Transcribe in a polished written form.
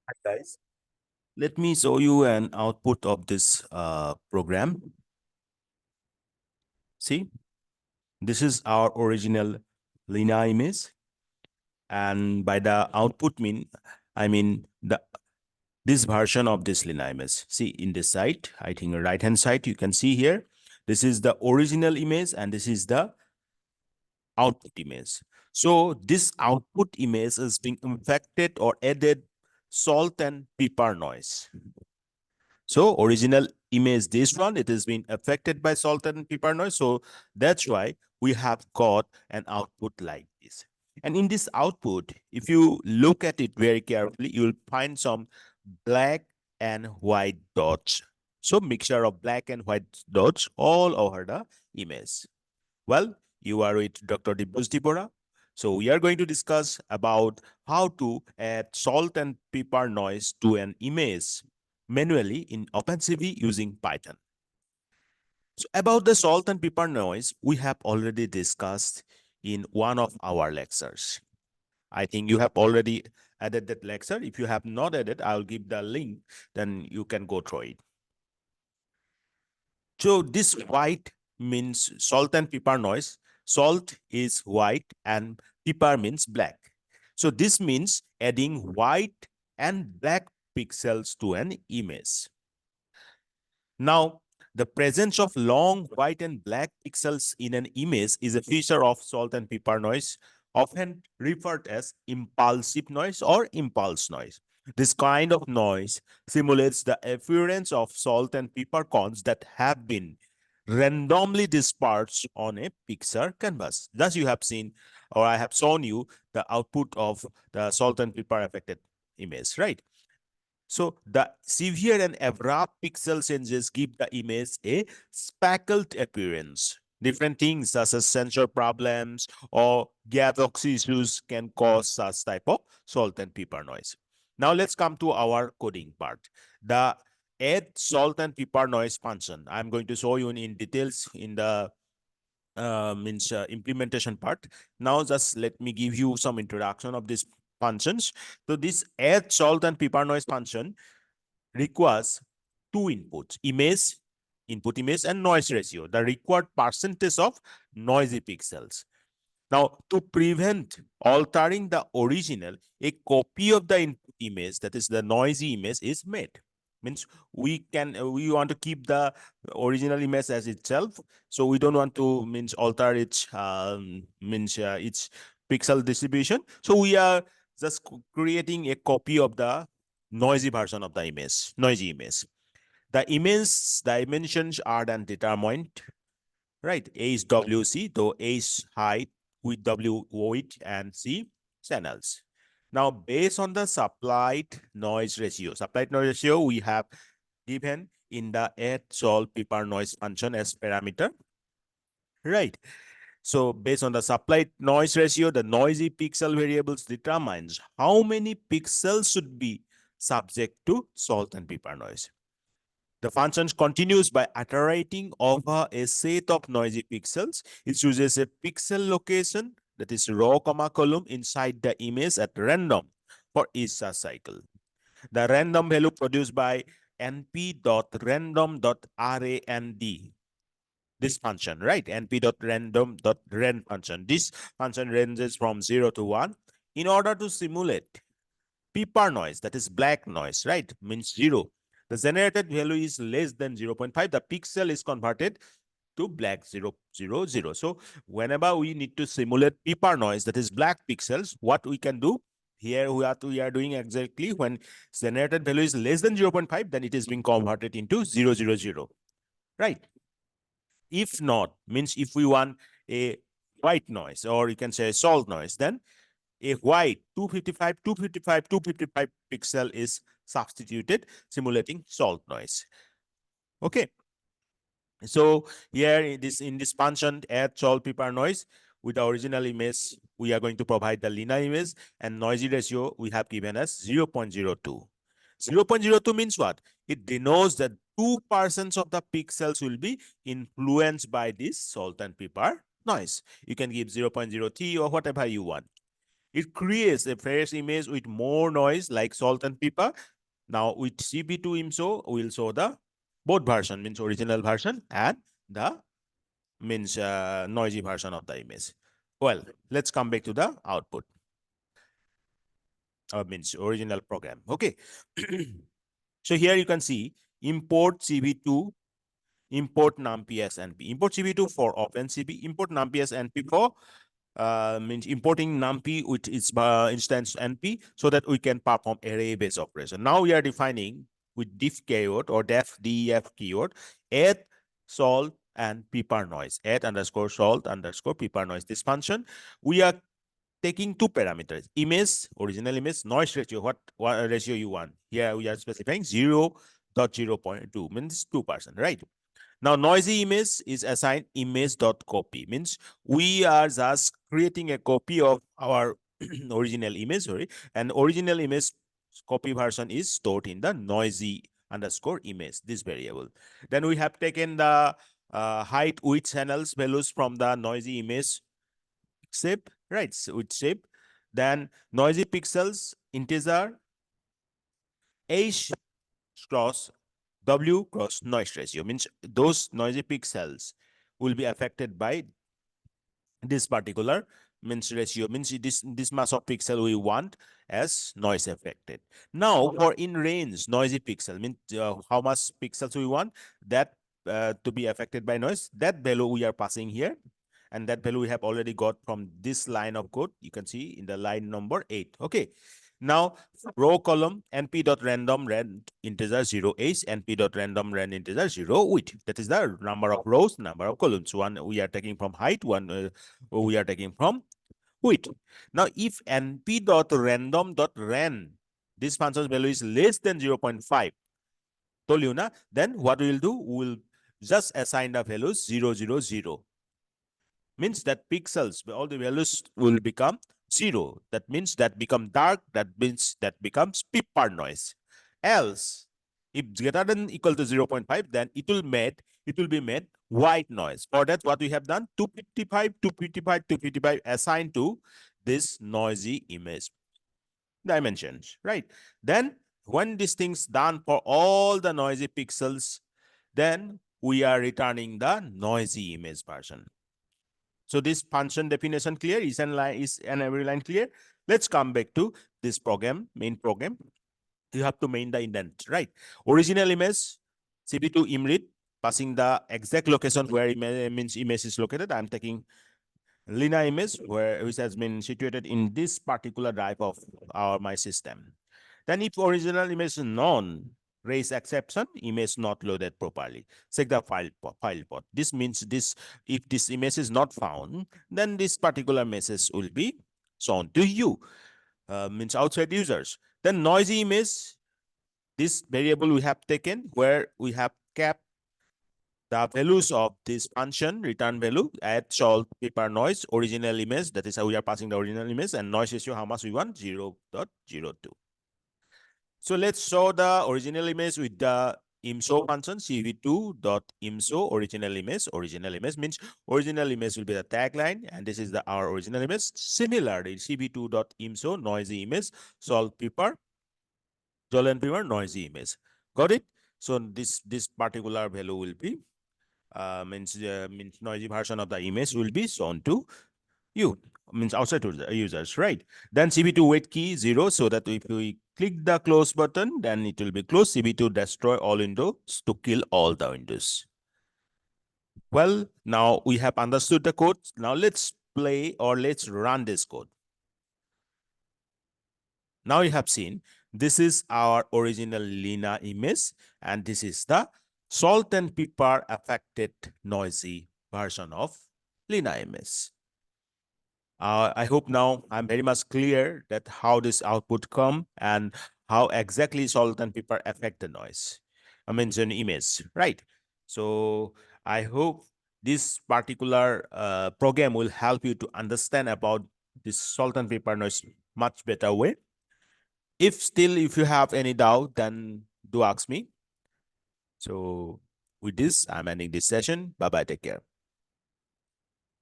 Hi guys, let me show you an output of this program. See, this is our original Lina image, and by the output I mean the this version of this Lina image. See, in this side, I think right hand side, you can see here. This is the original image, and this is the output image. So this output image is being infected or added salt and pepper noise. So original image, this one, it has been affected by salt and pepper noise. So that's why we have got an output like this. And in this output, if you look at it very carefully, you will find some black and white dots. So mixture of black and white dots all over the image. Well, you are with Dr. Dibuj Dibora. So we are going to discuss about how to add salt and pepper noise to an image manually in OpenCV using Python. So about the salt and pepper noise, we have already discussed in one of our lectures. I think you have already added that lecture. If you have not added, I'll give the link, then you can go through it. So this white means salt and pepper noise. Salt is white and pepper means black. So this means adding white and black pixels to an image. Now, the presence of long white and black pixels in an image is a feature of salt and pepper noise, often referred as impulsive noise or impulse noise. This kind of noise simulates the appearance of salt and pepper cones that have been randomly dispersed on a pixel canvas. Thus, you have seen, or I have shown you, the output of the salt and pepper affected image, right? So the severe and abrupt pixel changes give the image a speckled appearance. Different things such as sensor problems or galaxy issues can cause such type of salt and pepper noise. Now let's come to our coding part. The add salt and pepper noise function. I'm going to show you in details in the implementation part. Now just let me give you some introduction of these functions. So this add salt and pepper noise function requires two inputs, input image and noise ratio, the required percentage of noisy pixels. Now, to prevent altering the original, a copy of the input image, that is the noisy image, is made. Means we want to keep the original image as itself, so we don't want to alter its pixel distribution. So we are just creating a copy of the noisy version of the image, noisy image. The image dimensions are then determined, right? A is WC, though A is height with W width and C channels. Now, based on the supplied noise ratio we have given in the add salt pepper noise function as parameter, right? So based on the supplied noise ratio, the noisy pixel variables determines how many pixels should be subject to salt and pepper noise. The function continues by iterating over a set of noisy pixels. It chooses a pixel location, that is row, comma, column inside the image at random for each such cycle. The random value produced by np.random.rand, this function, right? np.random.rand function. This function ranges from 0 to 1 in order to simulate pepper noise, that is black noise, right? Means 0. The generated value is less than 0.5. The pixel is converted to black 0, 0, 0. So whenever we need to simulate pepper noise, that is black pixels, what we can do here, we are doing exactly when generated value is less than 0.5, then it is being converted into 0, 0, 0, right? If not, means if we want a white noise, or you can say salt noise, then a white 255, 255, 255 pixel is substituted, simulating salt noise. Okay. So here in this function, add salt pepper noise with the original image, we are going to provide the linear image, and noisy ratio we have given as 0.02. 0.02 means what? It denotes that 2% of the pixels will be influenced by this salt and pepper noise. You can give 0.03 or whatever you want. It creates a fresh image with more noise like salt and pepper. Now with CP2 IMSO, we'll show the both version, means original version and the means noisy version of the image. Well, let's come back to the output. Means original program. Okay. So here you can see import CV2, import numpy as NP. Import CV2 for OpenCV, import numpy as NP for means importing numpy with its instance NP so that we can perform array-based operation. Now we are defining with diff keyword or def keyword add salt and pepper noise. Add underscore salt underscore pepper noise. This function we are taking two parameters, image, original image, noise ratio, what ratio you want. Here we are specifying 0.0.2, means 2%, right? Now, noisy image is assigned image.copy, means we are just creating a copy of our original image, sorry, and original image copy version is stored in the noisy underscore image, this variable. Then we have taken the height width channels values from the noisy image shape, right? So with shape, then noisy pixels integer h cross w cross noise ratio, means those noisy pixels will be affected by this particular means ratio, means this mass of pixel we want as noise affected. Now for in range noisy pixel means how much pixels we want that to be affected by noise, that value we are passing here, and that value we have already got from this line of code. You can see in the line number 8. Okay. Now row column np.random rand integer 0h, np.random rand integer 0 width. That is the number of rows, number of columns. One we are taking from height, one we are taking from width. Now if np.random.ran, this function's value is less than 0.5, told you na, then what we will do, we will just assign the values 0, 0, 0. Means that pixels, all the values will become 0. That means that become dark. That means that becomes pepper noise. Else, if greater than equal to 0.5, then it will be made white noise. For that, what we have done, 255, 255, 255 assigned to this noisy image dimensions, right? Then when this thing's done for all the noisy pixels, then we are returning the noisy image version. So this function definition clear, is an every line clear? Let's come back to this program, main program. You have to main the indent, right? Original image, CP2 imread, passing the exact location where image is located. I'm taking Lina image which has been situated in this particular drive of my system. Then if original image is known, raise exception, image not loaded properly. Check the file path. This means this, if this image is not found, then this particular message will be shown to you, means outside users. Then noisy image, this variable we have taken where we have kept the values of this function, return value, add salt, pepper, noise, original image, that is how we are passing the original image, and noise ratio, how much we want, 0.02. So let's show the original image with the IMSO function, cv2.imso original image. Original image means original image will be the tagline, and this is our original image. Similarly, cv2.imso noisy image, salt, pepper, noisy image. Got it? So this particular value will be means noisy version of the image will be shown to you, means outside users, right? Then cv2 wait key 0, so that if we click the close button, then it will be closed. cv2 destroy all windows to kill all the windows. Well, now we have understood the code. Now let's play or let's run this code. Now you have seen this is our original Lina image, and this is the salt and pepper affected noisy version of Lina image. I hope now I'm very much clear that how this output come and how exactly salt and pepper affect the noise. I mean, an image, right? So I hope this particular program will help you to understand about this salt and pepper noise much better way. If you have any doubt, then do ask me. So with this, I'm ending this session. Bye-bye. Take care.